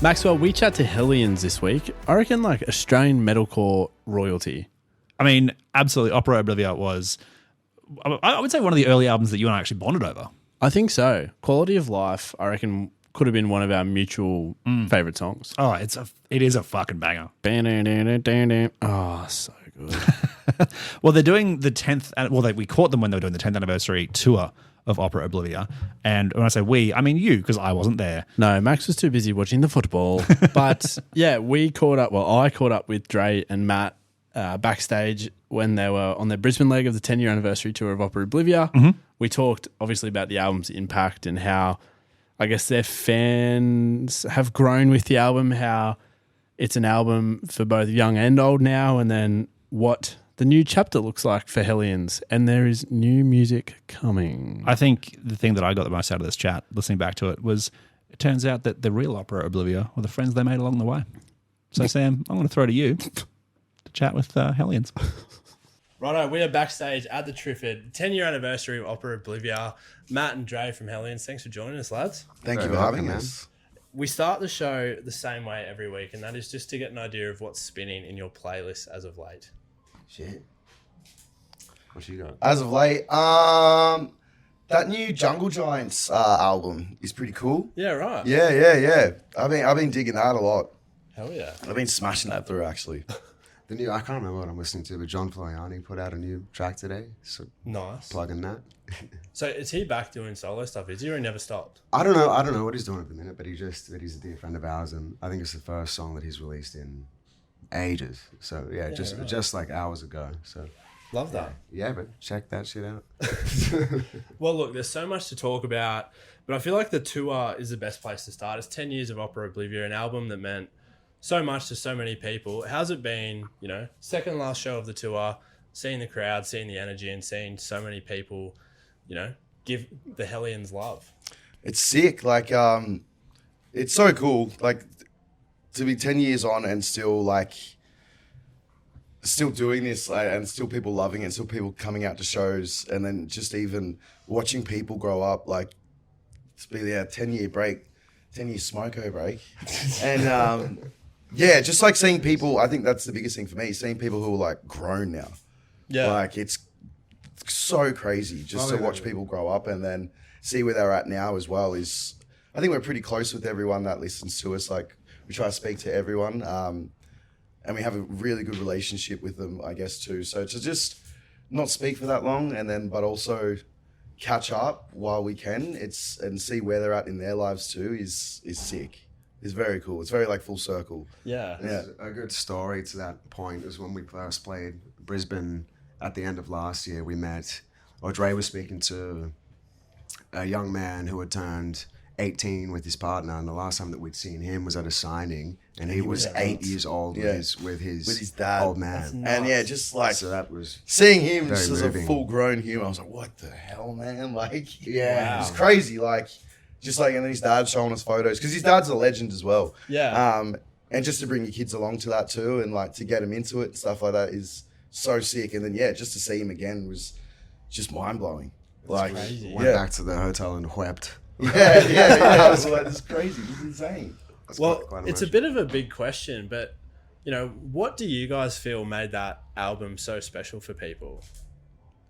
Maxwell, we chat to Hellions this week. I reckon like Australian metalcore royalty. I mean, absolutely. Opera Oblivia was, I would say, one of the early albums that you and I actually bonded over. I think so. Quality of Life, I reckon, could have been one of our mutual favourite songs. Oh, it is a fucking banger. Oh, so good. Well, they're doing the 10th, we caught them when they were doing the 10th anniversary tour of Opera Oblivia. And when I say we, I mean you, because I wasn't there. No, Max was too busy watching the football. But yeah, I caught up with Dre and Matt backstage when they were on their Brisbane leg of the 10-year anniversary tour of Opera Oblivia. Mm-hmm. We talked obviously about the album's impact and how I guess their fans have grown with the album, how it's an album for both young and old now, and then what the new chapter looks like for Hellions. And there is new music coming. I think the thing that I got the most out of this chat, listening back to it, was it turns out that the real Opera Oblivia were the friends they made along the way. So, Sam, I'm going to throw to you to chat with Hellions. Righto, we are backstage at the Triffid, 10-year anniversary of Opera Oblivia. Matt and Dre from Hellions, thanks for joining us, lads. Thank you for having us. We start the show the same way every week, and that is just to get an idea of what's spinning in your playlist as of late. Shit. What you got? As of late, that new Jungle Giants album is pretty cool. Yeah, right. Yeah. I've been digging that a lot. Hell yeah. I've been smashing that through actually. The new, I can't remember what I'm listening to, but John Floyani put out a new track today. So Nice. plugging that. So is he back doing solo stuff? Is he or he never stopped? I don't know what he's doing at the minute, but he's a dear friend of ours, and I think it's the first song that he's released in ages. So yeah, just like hours ago. So Love that. yeah, but check that shit out. Well, look, there's so much to talk about, but I feel like the tour is the best place to start. It's 10 years of Opera Oblivia, an album that meant so much to so many people. How's it been, second last show of the tour, seeing the crowd, seeing the energy, and seeing so many people, give the Hellions love? It's sick. Like, it's so cool. Like, to be 10 years on and still doing this, and still people loving it, still people coming out to shows, and then just even watching people grow up. Like, it's been 10-year break, 10-year smoko break, and yeah, just like seeing people. I think that's the biggest thing for me, seeing people who are like grown now. Yeah, like it's so crazy just to watch people grow up and then see where they're at now as well. I think we're pretty close with everyone that listens to us. Like, we try to speak to everyone, and we have a really good relationship with them, I guess, too. So to just not speak for that long, but also catch up while we can, and see where they're at in their lives too is sick. It's very cool. It's very like full circle. Yeah. A good story to that point is when we first played Brisbane at the end of last year. We met, or Dre was speaking to a young man who had turned 18 with his partner, and the last time that we'd seen him was at a signing, and he was 8 years old with his dad, old man. And just like, so that was seeing him very just as moving. a full grown human. I was like, what the hell, man? Like, Wow. It's crazy. Like, just like, and then his dad's showing us photos because his dad's a legend as well. Yeah. And just to bring your kids along to that too, and like to get them into it and stuff like that is so sick. And then just to see him again was just mind blowing. Like, crazy. Went back to the hotel and wept. Yeah. I was like, this is crazy. This is insane. That's Well, quite it's a emotional. bit of a big question, but, what do you guys feel made that album so special for people?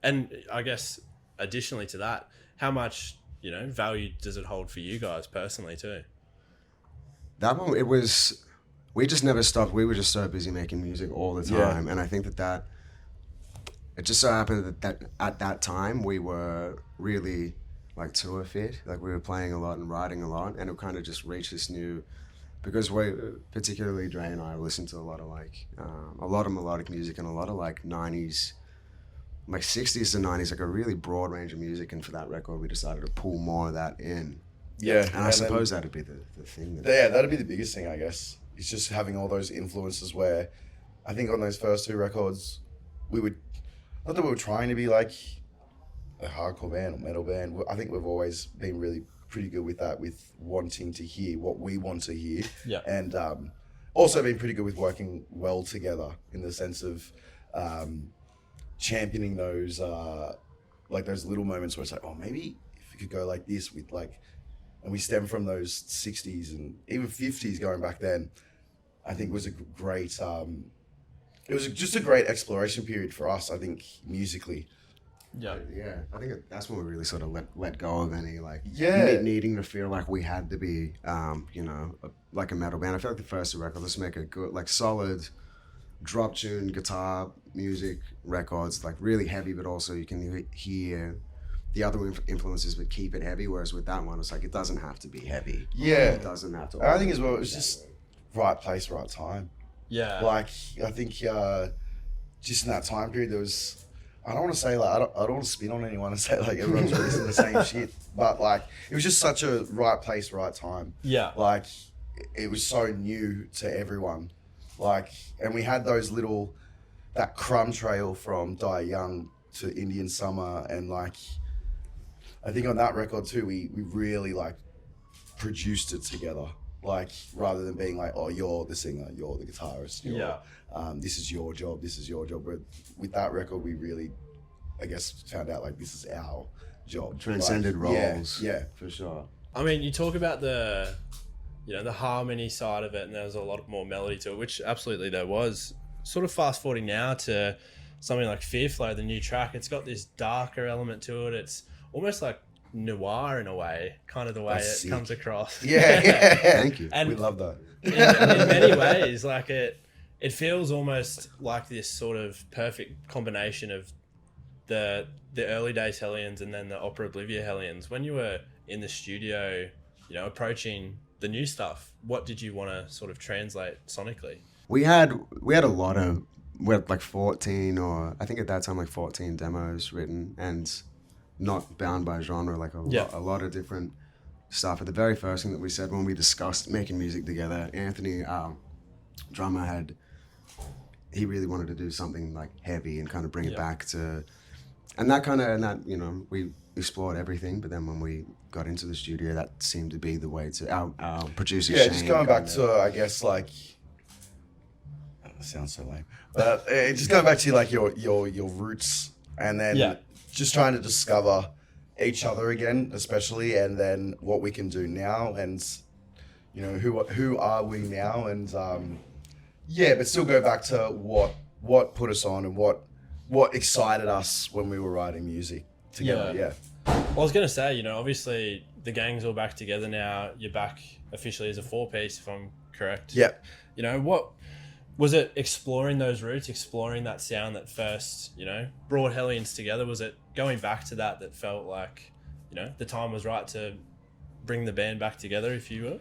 And I guess additionally to that, how much, value does it hold for you guys personally too? That one, we just never stopped. We were just so busy making music all the time. And I think that it just so happened that at that time we were really like tour fit. Like, we were playing a lot and writing a lot, and it kind of just reached this new, because particularly Dre and I listened to a lot of melodic music and a lot of like 90s, like 60s to 90s, like a really broad range of music. And for that record, we decided to pull more of that in. Yeah. And I suppose that'd be the thing. That'd be the biggest thing, I guess. It's just having all those influences where I think on those first two records, not that we were trying to be like a hardcore band or metal band. I think we've always been really pretty good with that, with wanting to hear what we want to hear. Yeah. And also been pretty good with working well together in the sense of championing those like those little moments where it's like, oh, maybe if we could go like this with like and we stem from those 60s and even 50s going back then, I think was a great, it was just a great exploration period for us, I think, musically. Yeah. Yeah, I think that's when we really sort of let go of any like Yeah. needing to feel like we had to be, like a metal band. I feel like the first record, let's make a good, like solid drop tune guitar music records, like really heavy, but also you can hear the other influences, but keep it heavy. Whereas with that one, it's like it doesn't have to be heavy. Yeah. It doesn't have to. I think as well, it was just right place, right time. Yeah. Like, I think just in that time period, there was, I don't want to say like, I don't want to spin on anyone and say like everyone's releasing the same shit, but like, it was just such a right place, right time. Yeah. Like, it was so new to everyone. Like, and we had those little, that crumb trail from Die Young to Indian Summer, and like, I think on that record too, we really like produced it together. Like, rather than being like, oh, you're the singer, you're the guitarist, this is your job, this is your job. But with that record, we really, I guess, found out like this is our job. Transcended like, roles. Yeah, for sure. I mean, you talk about the harmony side of it, and there's a lot more melody to it, which absolutely there was. Sort of fast forwarding now to something like Fear Flow, the new track. It's got this darker element to it. It's almost like noir in a way, kind of the way That's it sick. comes across. Yeah. Thank you. And We love that. in many ways, like it feels almost like this sort of perfect combination of the early days Hellions and then the Opera Oblivia Hellions. When you were in the studio, approaching the new stuff, what did you want to sort of translate sonically? We had a lot of, we had like 14, or I think at that time like 14 demos written, and not bound by genre, like a lot of different stuff. But the very first thing that we said when we discussed making music together, Anthony, drummer, he really wanted to do something like heavy and kind of bring it back to, and we explored everything. But then when we got into the studio, that seemed to be the way to our producer. Yeah, Shane, just going back to, I guess, like, it sounds so lame, but just going back to like your roots, and then just trying to discover each other again, especially, and then what we can do now, and who are we now, and but still go back to what put us on and what excited us when we were writing music together. Yeah. Well, I was going to say, obviously the gang's all back together now. You're back officially as a 4-piece, if I'm correct. Yeah. What was it, exploring those roots, exploring that sound that first, brought Hellions together? Was it going back to that felt like, the time was right to bring the band back together, if you will?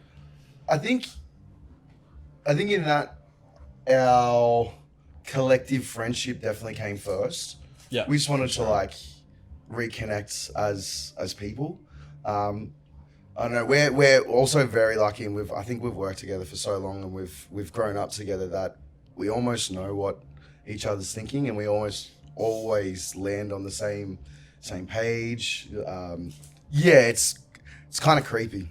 I think in that, our collective friendship definitely came first. Yeah. We just wanted to like reconnect as people. I don't know. We're also very lucky, and I think we've worked together for so long, and we've grown up together that we almost know what each other's thinking, and we almost always land on the same page. It's kind of creepy.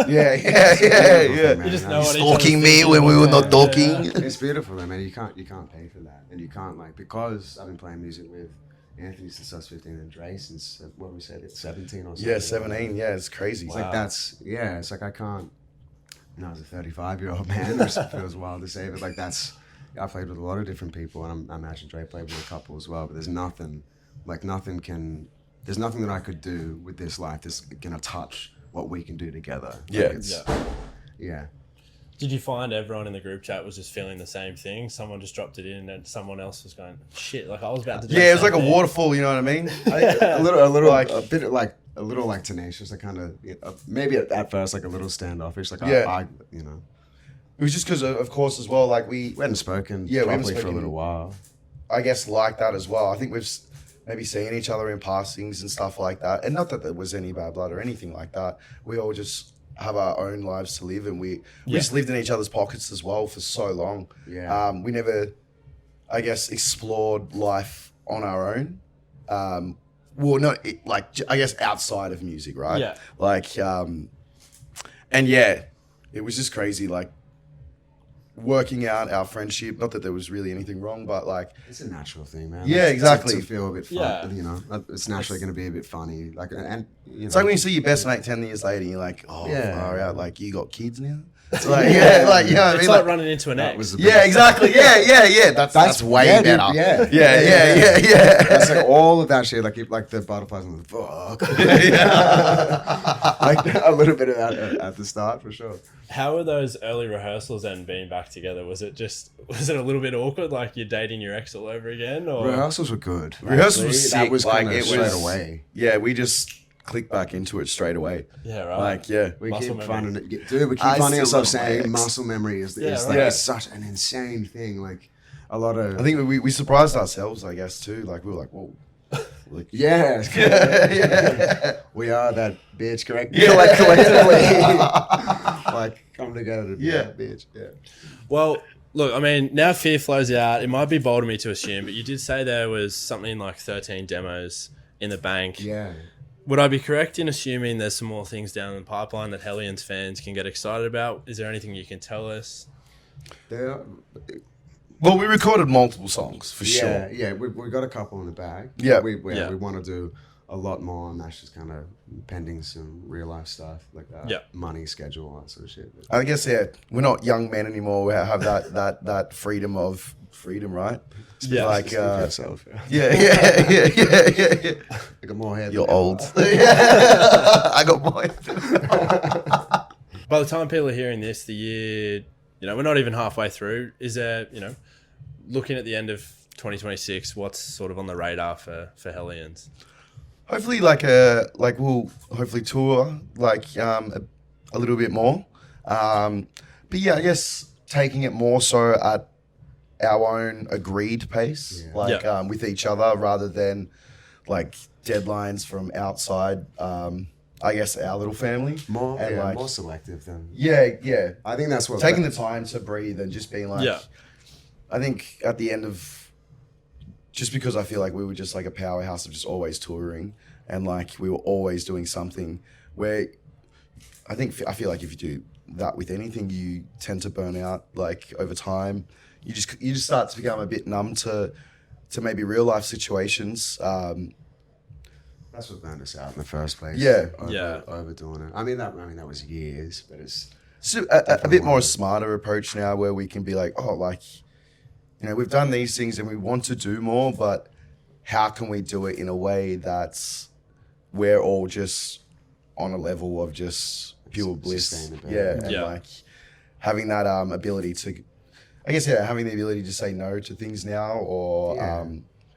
Yeah. You just know what each Stalking other's me thinking. when we were not talking. It's beautiful, though, man. You can't pay for that, and you can't because I've been playing music with Anthony since I was 15 and Dre since what we said, it's 17 or something. Yeah, 17. Yeah, it's crazy. It's like it's like I can't. As a 35-year-old man, it feels wild to say, but like I played with a lot of different people, and I imagine Dre played with a couple as well. But there's nothing that I could do with this life that's gonna touch what we can do together. Yeah. Did you find everyone in the group chat was just feeling the same thing? Someone just dropped it in, and someone else was going, "Shit!" Like I was about to do. Yeah, it was like a waterfall. You know what I mean? A little like tenacious. Like kind of maybe at first like a little standoffish. Like It was just because, of course, as well. Like we hadn't spoken. Yeah, we haven't properly for a spoken little while. I guess like that as well. I think we've maybe seen each other in passings and stuff like that. And not that there was any bad blood or anything like that. We all just have our own lives to live, and we just lived in each other's pockets as well for so long. Yeah. We never, I guess, explored life on our own. I guess outside of music, right? Yeah. It was just crazy. Like, working out our friendship. Not that there was really anything wrong, but like, It's a natural thing, man. Yeah, Like, exactly. To feel a bit fun, Yeah. you know, it's naturally going to be a bit funny. Like, and you know, it's like when you see your best mate 10 years later, and you're like, oh, Yeah. far out, like you got kids now. It's like, yeah, like, you know what I It's mean? like Like, running into an that ex. was the yeah, exactly. Yeah. That's way yeah, dude, better. yeah. Yeah. That's like all of that shit, like the butterflies and the fuck, like a little bit of that at the start for sure. How were those early rehearsals and being back together? Was it a little bit awkward, like you're dating your ex all over again? Or Rehearsals were good. Rehearsals was Actually, sick. That was Like, kind it of straight was- away. Yeah, we just clicked back into it straight away. Yeah, right. Like, yeah. We Muscle keep memory. finding it, dude. We keep I finding still ourselves love my saying ex. muscle memory is Yeah, like right. it's such an insane thing. Like a lot of I think we surprised ourselves, I guess, too. Like, we were like, whoa. Like, yeah, yeah. we are that bitch, correct? Yeah. Like collectively, like come together to be Yeah. that bitch. Yeah. Well, look, I mean, now Fear flows out. It might be bold of me to assume, but you did say there was something like 13 demos in the bank. Yeah. Would I be correct in assuming there's some more things down the pipeline that Hellions fans can get excited about? Is there anything you can tell us? There, Well, we recorded multiple songs, for yeah, sure. yeah. We got a couple in the bag. Yeah. We Yeah. want to do a lot more, and that's just kind of pending some real life stuff like that. Yeah. Money, schedule, all that sort of shit. But I guess, yeah, we're not young men anymore. We have that freedom, right? Yeah. Like, speak for yourself. yeah. I got more hair. You're than old. ever. I got more. By the time people are hearing this, the year, we're not even halfway through. Is there, looking at the end of 2026, what's sort of on the radar for Hellions? Hopefully, we'll hopefully tour a little bit more. But yeah, I guess taking it more so at our own agreed pace, Yeah. with each other, rather than like deadlines from outside. I guess our little family. More, And, yeah, like- more selective than. Yeah. I think that's what Taking the time to breathe and just being like, Yeah. I think at the end of, just because I feel like we were just like a powerhouse of just always touring and like we were always doing something where I feel like if you do that with anything, you tend to burn out like over time. You just start to become a bit numb to maybe real life situations. That's what burned us out in the first place. Yeah. Overdoing it. I mean that was years, but it's So a bit more smarter approach now where we can be like, oh, like, we've done these things and we want to do more, but how can we do it in a way that's we're all just on a level of just pure bliss. Sustainability. Yeah. And Yeah. like having that ability to, I guess, yeah, having the ability to say no to things now or, Yeah.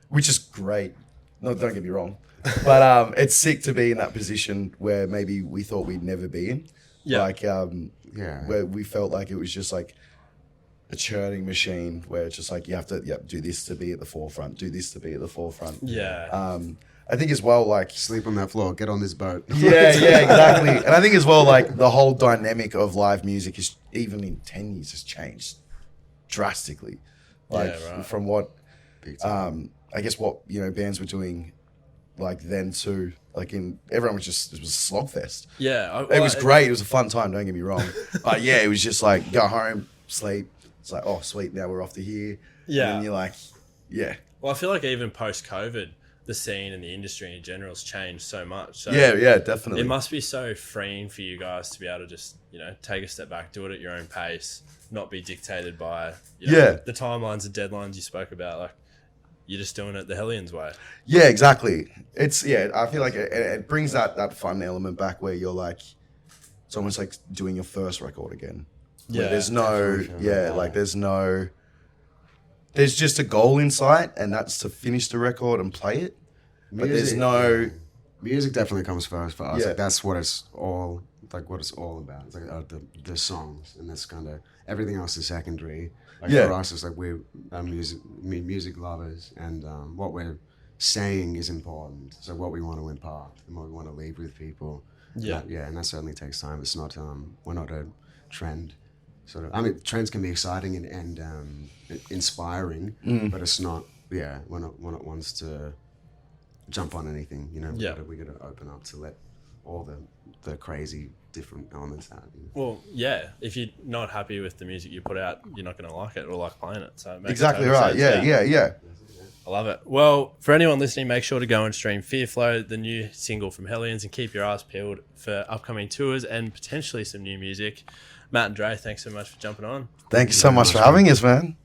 which is great. No, don't get me wrong. But it's sick to be in that position where maybe we thought we'd never be in. Yeah. Like, Yeah. where we felt like it was just like a churning machine where it's just like you have to do this to be at the forefront, do this to be at the forefront. Yeah. I think as well, like, Sleep on that floor. Get on this boat. yeah, exactly. And I think as well, like the whole dynamic of live music is even in 10 years has changed drastically. Like Yeah, right. from what, Big time. I guess what, bands were doing like then too, like everyone was just, it was a slogfest. Yeah. It was great. It was a fun time. Don't get me wrong. But yeah, it was just like go home, sleep. It's like, oh, sweet. Now we're off to here. Yeah. And then you're like, yeah. Well, I feel like even post-COVID, the scene and the industry in general has changed so much. So Yeah, definitely. it must be so freeing for you guys to be able to just, take a step back, do it at your own pace, not be dictated by Yeah. the timelines and deadlines you spoke about. Like, you're just doing it the Hellions way. Yeah, exactly. I feel like it brings that fun element back where you're like, it's almost like doing your first record again. Where Yeah, there's no, definitely feel like that. there's just a goal in sight, and that's to finish the record and play it. But there's no, Music definitely comes first for us. Yeah. Like that's what it's all about. It's like the songs, and that's kind of everything else is secondary. Like Yeah. for us, it's like we're music lovers, and what we're saying is important. So what we want to impart and what we want to leave with people. Yeah. And that certainly takes time. It's not we're not a trend. Sort of. I mean, trends can be exciting and inspiring, but it's not. Yeah, we're not ones to jump on anything. Yeah. We got to open up to let all the crazy different elements out. Well, yeah. If you're not happy with the music you put out, you're not going to like it or like playing it. So it makes Exactly total right. sense, Yeah. I love it. Well, for anyone listening, make sure to go and stream Fear Flow, the new single from Hellions, and keep your eyes peeled for upcoming tours and potentially some new music. Matt and Dre, thanks so much for jumping on. Thank you so much for having us, man.